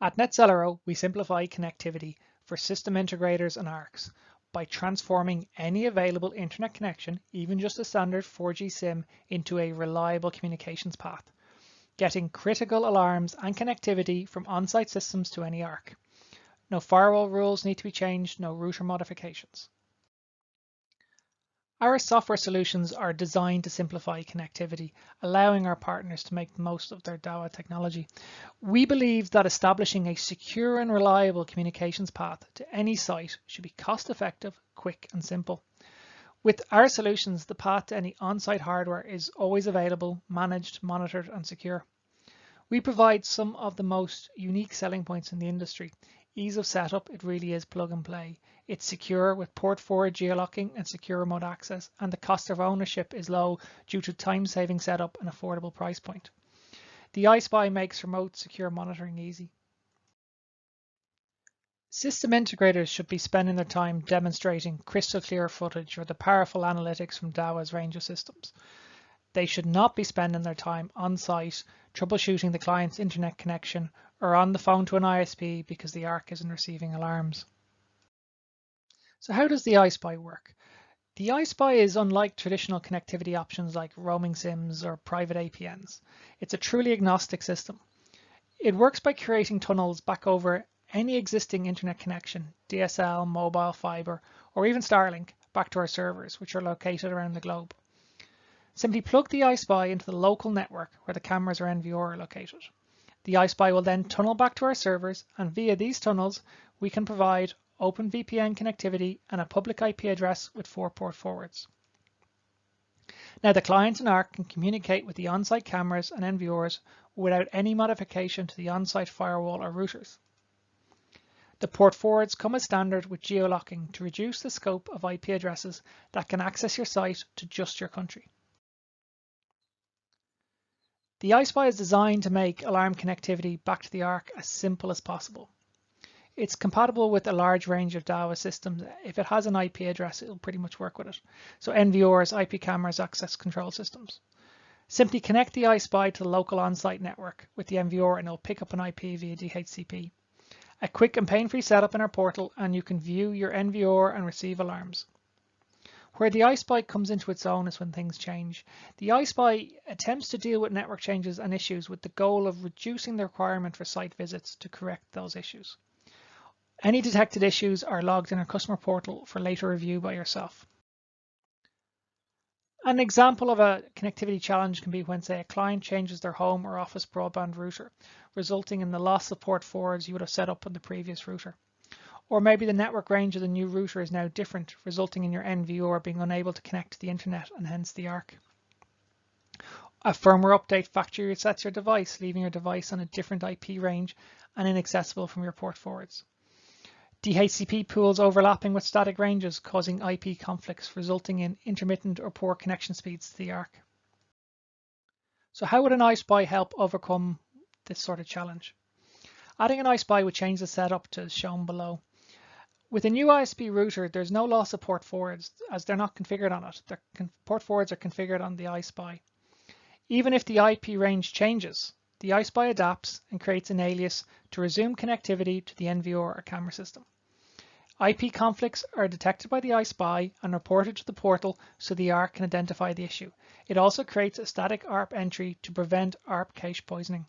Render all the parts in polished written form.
At NetZero, we simplify connectivity for system integrators and ARCs by transforming any available internet connection, even just a standard 4G SIM, into a reliable communications path, getting critical alarms and connectivity from on-site systems to any ARC. No firewall rules need to be changed, no router modifications. Our software solutions are designed to simplify connectivity, allowing our partners to make the most of their Dahua technology. We believe that establishing a secure and reliable communications path to any site should be cost-effective, quick, and simple. With our solutions, the path to any on-site hardware is always available, managed, monitored, and secure. We provide some of the most unique selling points in the industry. Ease of setup, it really is plug and play. It's secure with port forward geolocking and secure remote access, and the cost of ownership is low due to time-saving setup and affordable price point. The iSpy makes remote secure monitoring easy. System integrators should be spending their time demonstrating crystal clear footage or the powerful analytics from Dahua's range of systems. They should not be spending their time on site troubleshooting the client's internet connection or on the phone to an ISP because the ARC isn't receiving alarms. So how does the iSpy work? The iSpy is unlike traditional connectivity options like roaming SIMs or private APNs. It's a truly agnostic system. It works by creating tunnels back over any existing internet connection, DSL, mobile, fiber, or even Starlink, back to our servers, which are located around the globe. Simply plug the iSpy into the local network where the cameras or NVR are located. The iSpy will then tunnel back to our servers, and via these tunnels, we can provide open VPN connectivity and a public IP address with 4 port forwards. Now the client and ARC can communicate with the on-site cameras and NVRs without any modification to the on-site firewall or routers. The port forwards come as standard with geolocking to reduce the scope of IP addresses that can access your site to just your country. The iSpy is designed to make alarm connectivity back to the ARC as simple as possible. It's compatible with a large range of Dahua systems. If it has an IP address, it'll pretty much work with it. So NVRs, IP cameras, access control systems. Simply connect the iSpy to the local on-site network with the NVR and it'll pick up an IP via DHCP. A quick and pain-free setup in our portal and you can view your NVR and receive alarms. Where the iSpy comes into its own is when things change. The iSpy attempts to deal with network changes and issues with the goal of reducing the requirement for site visits to correct those issues. Any detected issues are logged in our customer portal for later review by yourself. An example of a connectivity challenge can be when, say, a client changes their home or office broadband router, resulting in the loss of port forwards you would have set up on the previous router. Or maybe the network range of the new router is now different, resulting in your NVR being unable to connect to the internet and hence the ARC. A firmware update factory resets your device, leaving your device on a different IP range and inaccessible from your port forwards. DHCP pools overlapping with static ranges, causing IP conflicts, resulting in intermittent or poor connection speeds to the ARC. So how would an iSpy help overcome this sort of challenge? Adding an iSpy would change the setup to as shown below. With a new ISP router, there's no loss of port forwards as they're not configured on it. Their port forwards are configured on the iSpy. Even if the IP range changes, the iSpy adapts and creates an alias to resume connectivity to the NVR or camera system. IP conflicts are detected by the iSpy and reported to the portal so the ARC can identify the issue. It also creates a static ARP entry to prevent ARP cache poisoning.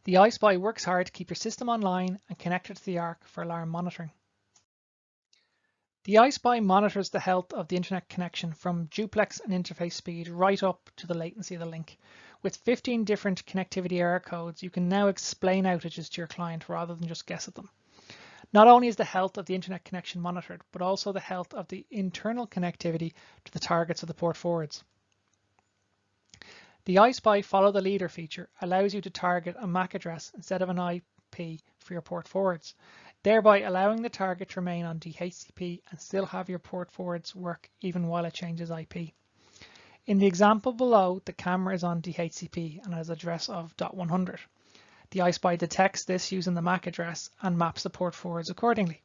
The iSpy works hard to keep your system online and connected to the ARC for alarm monitoring. The iSpy monitors the health of the internet connection from duplex and interface speed right up to the latency of the link. With 15 different connectivity error codes, you can now explain outages to your client rather than just guess at them. Not only is the health of the internet connection monitored, but also the health of the internal connectivity to the targets of the port forwards. The iSpy Follow the Leader feature allows you to target a MAC address instead of an IP for your port forwards, thereby allowing the target to remain on DHCP and still have your port forwards work even while it changes IP. In the example below, the camera is on DHCP and has an address of .100. The iSpy detects this using the MAC address and maps the port forwards accordingly.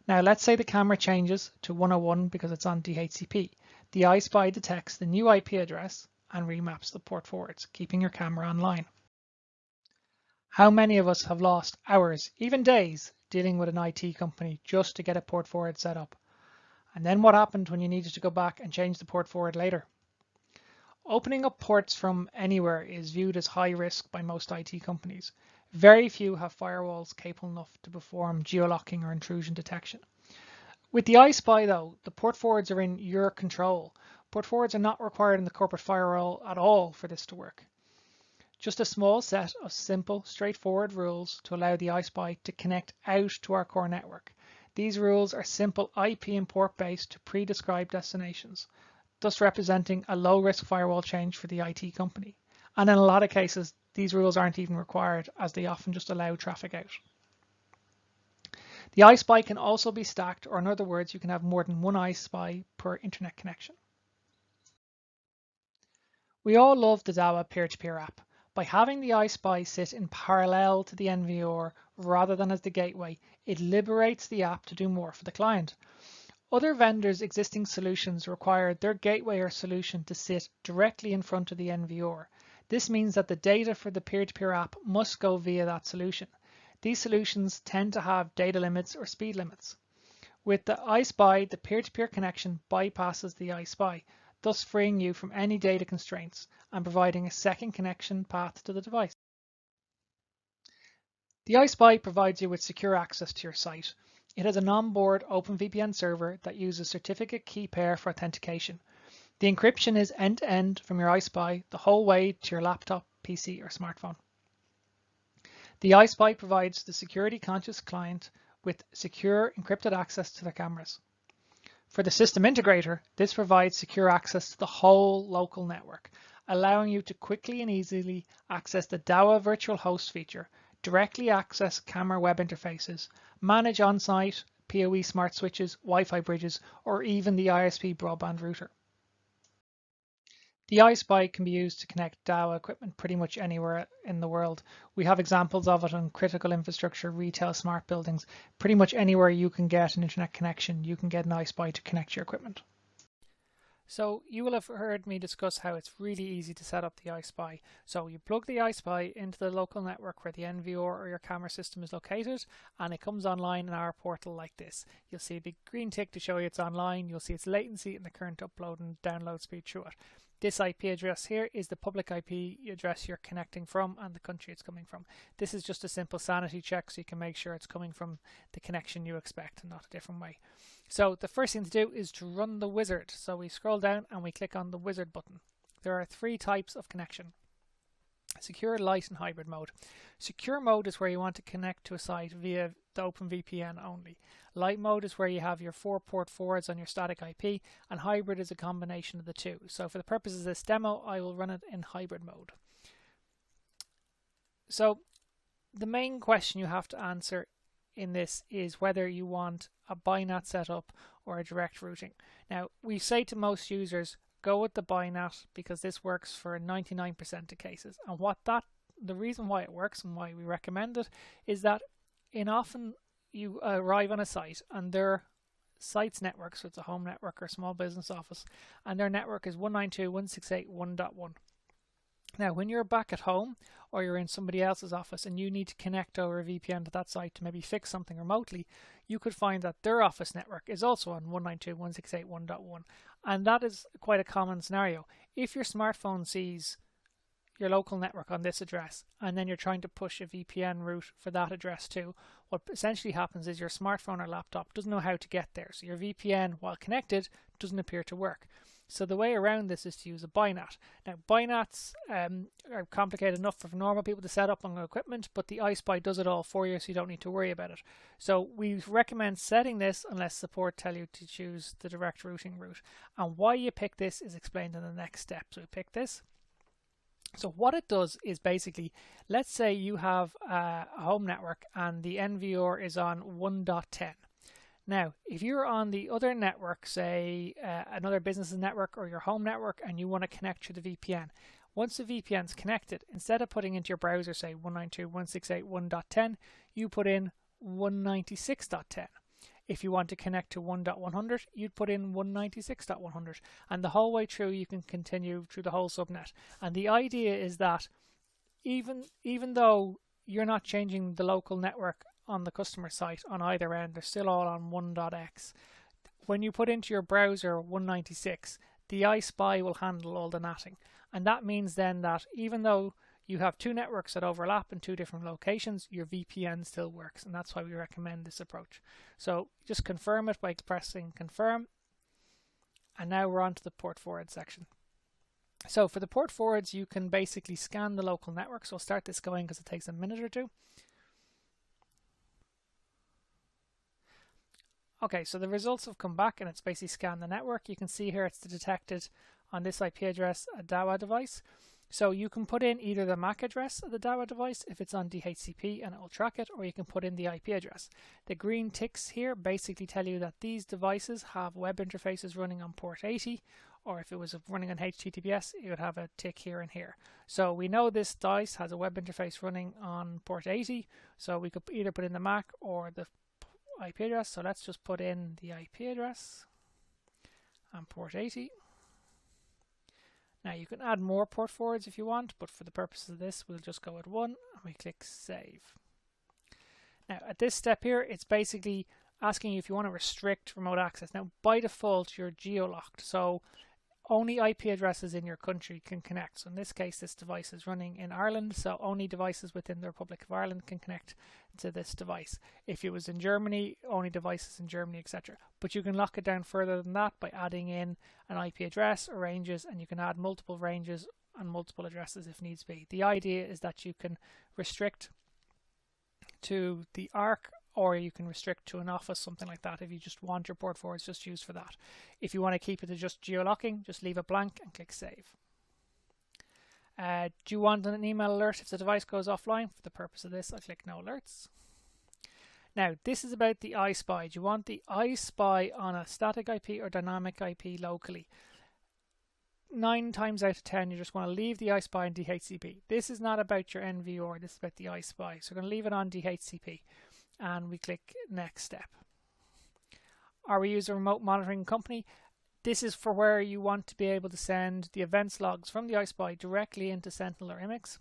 Now let's say the camera changes to 101 because it's on DHCP. The iSpy detects the new IP address and remaps the port forwards, keeping your camera online. How many of us have lost hours, even days, dealing with an IT company just to get a port forward set up? And then what happened when you needed to go back and change the port forward later? Opening up ports from anywhere is viewed as high risk by most IT companies. Very few have firewalls capable enough to perform geolocking or intrusion detection. With the iSpy though, the port forwards are in your control. Port forwards are not required in the corporate firewall at all for this to work. Just a small set of simple, straightforward rules to allow the iSpy to connect out to our core network. These rules are simple IP and port based to pre-described destinations, thus representing a low-risk firewall change for the IT company. And in a lot of cases, these rules aren't even required, as they often just allow traffic out. The iSpy can also be stacked, or in other words, you can have more than one iSpy per internet connection. We all love the Dahua peer-to-peer app. By having the iSpy sit in parallel to the NVR rather than as the gateway, it liberates the app to do more for the client. Other vendors' existing solutions require their gateway or solution to sit directly in front of the NVR. This means that the data for the peer-to-peer app must go via that solution. These solutions tend to have data limits or speed limits. With the iSpy, the peer-to-peer connection bypasses the iSpy, thus freeing you from any data constraints and providing a second connection path to the device. The iSpy provides you with secure access to your site. It has an onboard OpenVPN server that uses certificate key pair for authentication. The encryption is end-to-end from your iSpy the whole way to your laptop, PC, or smartphone. The iSpy provides the security-conscious client with secure encrypted access to their cameras. For the system integrator, this provides secure access to the whole local network, allowing you to quickly and easily access the Dahua virtual host feature, directly access camera web interfaces, manage on-site PoE smart switches, Wi-Fi bridges, or even the ISP broadband router. The iSpy can be used to connect Dahua equipment pretty much anywhere in the world. We have examples of it on critical infrastructure, retail, smart buildings. Pretty much anywhere you can get an internet connection, you can get an iSpy to connect your equipment. So you will have heard me discuss how it's really easy to set up the iSpy. So you plug the iSpy into the local network where the NVR or your camera system is located, and it comes online in our portal like this. You'll see a big green tick to show you it's online. You'll see its latency and the current upload and download speed through it. This IP address here is the public IP address you're connecting from and the country it's coming from. This is just a simple sanity check so you can make sure it's coming from the connection you expect and not a different way. So the first thing to do is to run the wizard. So we scroll down and we click on the wizard button. There are three types of connection: secure, light, and hybrid mode. Secure mode is where you want to connect to a site via the OpenVPN only. Light mode is where you have your 4 port forwards on your static IP, and hybrid is a combination of the two. So for the purposes of this demo, I will run it in hybrid mode. So the main question you have to answer in this is whether you want a BiNAT setup or a direct routing. Now, we say to most users, go with the BiNAT because this works for 99% of cases. And the reason why it works and why we recommend it is that often you arrive on a site and their site's network, so it's a home network or a small business office, and their network is 192.168.1.1. Now, when you're back at home or you're in somebody else's office and you need to connect over a VPN to that site to maybe fix something remotely, you could find that their office network is also on 192.168.1.1. And that is quite a common scenario. If your smartphone sees your local network on this address and then you're trying to push a VPN route for that address too, what essentially happens is your smartphone or laptop doesn't know how to get there. So your VPN, while connected, doesn't appear to work. So the way around this is to use a BiNAT. Now, BiNATs are complicated enough for normal people to set up on their equipment, but the iSpy does it all for you, so you don't need to worry about it. So we recommend setting this unless support tell you to choose the direct routing route. And why you pick this is explained in the next step. So we pick this. So what it does is basically, let's say you have a home network and the NVR is on 1.10. Now, if you're on the other network, say another business's network or your home network, and you want to connect to the VPN, once the VPN's connected, instead of putting into your browser, say 192.168.1.10, you put in 196.10. If you want to connect to 1.100, you'd put in 196.100. And the whole way through, you can continue through the whole subnet. And the idea is that even though you're not changing the local network on the customer site on either end. They're still all on 1.x. When you put into your browser 196, the iSpy will handle all the NATing. And that means then that even though you have two networks that overlap in two different locations, your VPN still works. And that's why we recommend this approach. So just confirm it by pressing confirm. And now we're on to the port forward section. So for the port forwards, you can basically scan the local network. So I'll start this going because it takes a minute or two. Okay, so the results have come back and it's basically scanned the network. You can see here it's detected on this IP address a Dahua device. So you can put in either the MAC address of the Dahua device if it's on DHCP and it will track it, or you can put in the IP address. The green ticks here basically tell you that these devices have web interfaces running on port 80, or if it was running on HTTPS, it would have a tick here and here. So we know this device has a web interface running on port 80, so we could either put in the MAC or the IP address. So let's just put in the IP address and port 80. Now you can add more port forwards if you want, but for the purposes of this, we'll just go with one and we click save. Now at this step here, it's basically asking you if you want to restrict remote access. Now by default, you're geo-locked, so only IP addresses in your country can connect. So in this case, this device is running in Ireland, so only devices within the Republic of Ireland can connect to this device. If it was in Germany, only devices in Germany, etc. But you can lock it down further than that by adding in an IP address or ranges, and you can add multiple ranges and multiple addresses if needs be. The idea is that you can restrict to the ARC, or you can restrict to an office, something like that, if you just want your port forwards just used for that. If you want to keep it to just geo-locking, just leave it blank and click save. Do you want an email alert if the device goes offline? For the purpose of this, I click no alerts. Now, this is about the iSpy. Do you want the iSpy on a static IP or dynamic IP locally? 9 times out of 10, you just want to leave the iSpy on DHCP. This is not about your NVR, this is about the iSpy. So we're going to leave it on DHCP. And we click next step. Are we using a remote monitoring company? This is for where you want to be able to send the events logs from the iSpy directly into Sentinel or Imix.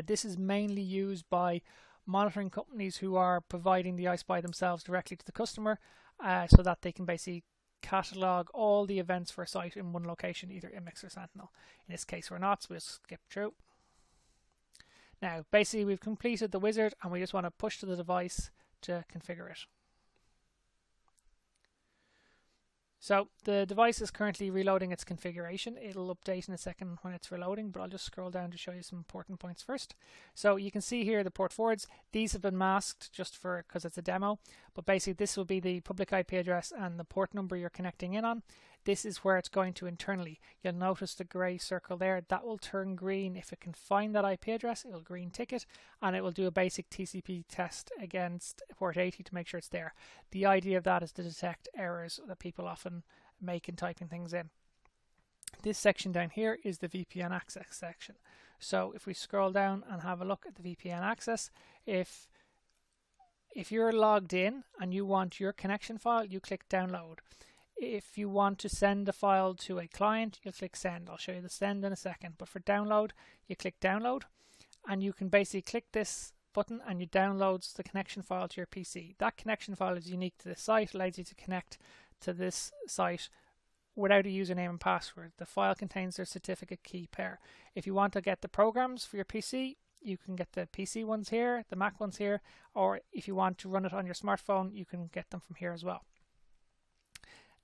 This is mainly used by monitoring companies who are providing the iSpy themselves directly to the customer, so that they can basically catalog all the events for a site in one location, either Imix or Sentinel. In this case, we're not, so we'll skip through. Now, basically, we've completed the wizard and we just want to push to the device to configure it. So the device is currently reloading its configuration. It'll update in a second when it's reloading, but I'll just scroll down to show you some important points first. So you can see here the port forwards. These have been masked just because it's a demo, but basically this will be the public IP address and the port number you're connecting in on. This is where it's going to internally. You'll notice the grey circle there. That will turn green. If it can find that IP address, it'll green tick it, and it will do a basic TCP test against port 80 to make sure it's there. The idea of that is to detect errors that people often make in typing things in. This section down here is the VPN access section. So if we scroll down and have a look at the VPN access, if you're logged in and you want your connection file, you click download. If you want to send a file to a client, you'll click send. I'll show you the send in a second. But for download, you click download, and you can basically click this button and it downloads the connection file to your PC. That connection file is unique to this site, allows you to connect to this site without a username and password. The file contains their certificate key pair. If you want to get the programs for your PC, you can get the PC ones here, the Mac ones here, or if you want to run it on your smartphone, you can get them from here as well.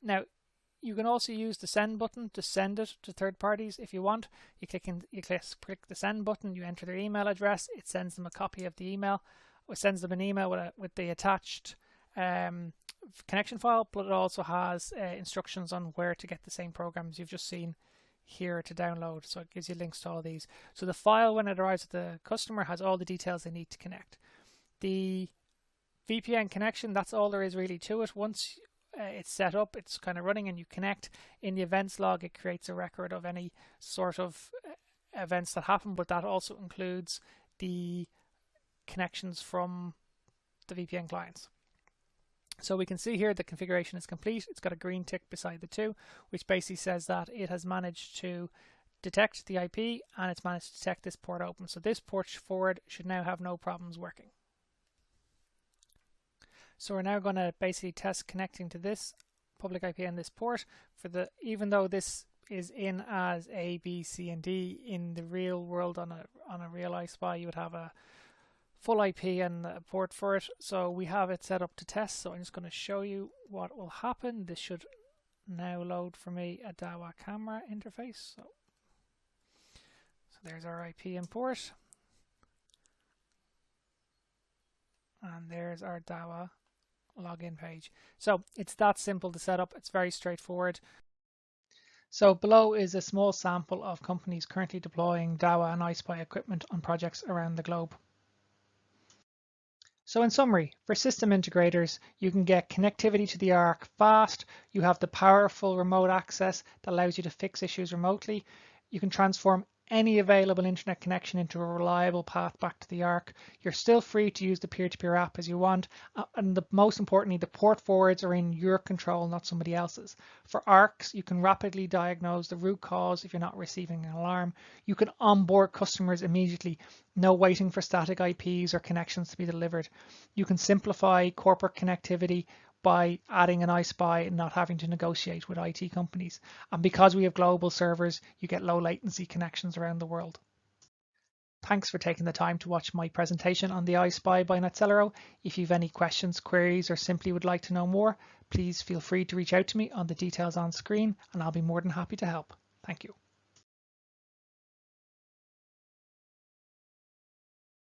Now, you can also use the send button to send it to third parties if you want. You click the send button, you enter their email address, it sends them a copy of the email, or sends them an email with the attached connection file, but it also has instructions on where to get the same programs you've just seen here to download. So it gives you links to all these. So the file, when it arrives at the customer, has all the details they need to connect. The VPN connection, that's all there is really to it. Once it's set up, it's kind of running, and you connect. In the events log, it creates a record of any sort of events that happen, but that also includes the connections from the VPN clients. So we can see here the configuration is complete. It's got a green tick beside the 2, which basically says that it has managed to detect the IP, and it's managed to detect this port open. So this port forward should now have no problems working. So we're now going to basically test connecting to this public IP and this port. Even though this is in as A, B, C, and D, in the real world on a real iSpy, you would have a full IP and a port for it. So we have it set up to test. So I'm just going to show you what will happen. This should now load for me a Dahua camera interface. So there's our IP and port, and there's our Dahua login page. So it's that simple to set up. It's very straightforward. So below is a small sample of companies currently deploying Dahua and iSpy equipment on projects around the globe. So in summary, for system integrators, you can get connectivity to the Arc fast. You have the powerful remote access that allows you to fix issues remotely. You can transform any available internet connection into a reliable path back to the Arc. You're still free to use the peer-to-peer app as you want. And most importantly, the port forwards are in your control, not somebody else's. For Arcs, you can rapidly diagnose the root cause if you're not receiving an alarm. You can onboard customers immediately, no waiting for static IPs or connections to be delivered. You can simplify corporate connectivity by adding an iSpy and not having to negotiate with IT companies. And because we have global servers, you get low latency connections around the world. Thanks for taking the time to watch my presentation on the iSpy by Netcellero. If you have any questions, queries, or simply would like to know more, please feel free to reach out to me on the details on screen, and I'll be more than happy to help. Thank you.